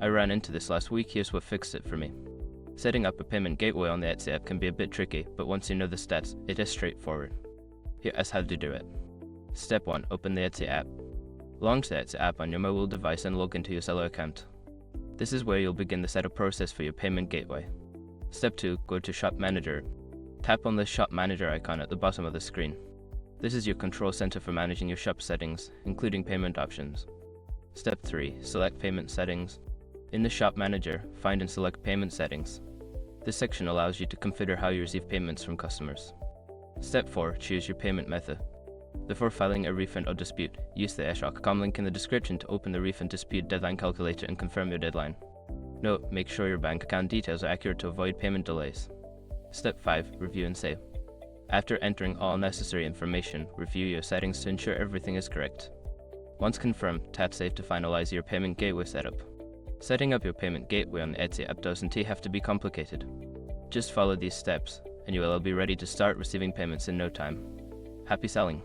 I ran into this last week. Here's what fixed it for me. Setting up a payment gateway on the Etsy app can be a bit tricky, but once you know the steps, it is straightforward. Here is how to do it. Step 1. Open the Etsy app. Launch the Etsy app on your mobile device and log into your seller account. This is where you'll begin the setup process for your payment gateway. Step 2. Go to Shop Manager. Tap on the Shop Manager icon at the bottom of the screen. This is your control center for managing your shop settings, including payment options. Step 3. Select Payment Settings. In the Shop Manager, find and select Payment Settings. This section allows you to configure how you receive payments from customers. Step 4. Choose your payment method. Before filing a refund or dispute, use the eshop.com link in the description to open the refund dispute deadline calculator and confirm your deadline. Note: make sure your bank account details are accurate to avoid payment delays. Step 5. Review and save. After entering all necessary information, review your settings to ensure everything is correct. Once confirmed, tap Save to finalize your payment gateway setup. Setting up your payment gateway on the Etsy app doesn't have to be complicated. Just follow these steps, and you will be ready to start receiving payments in no time. Happy selling!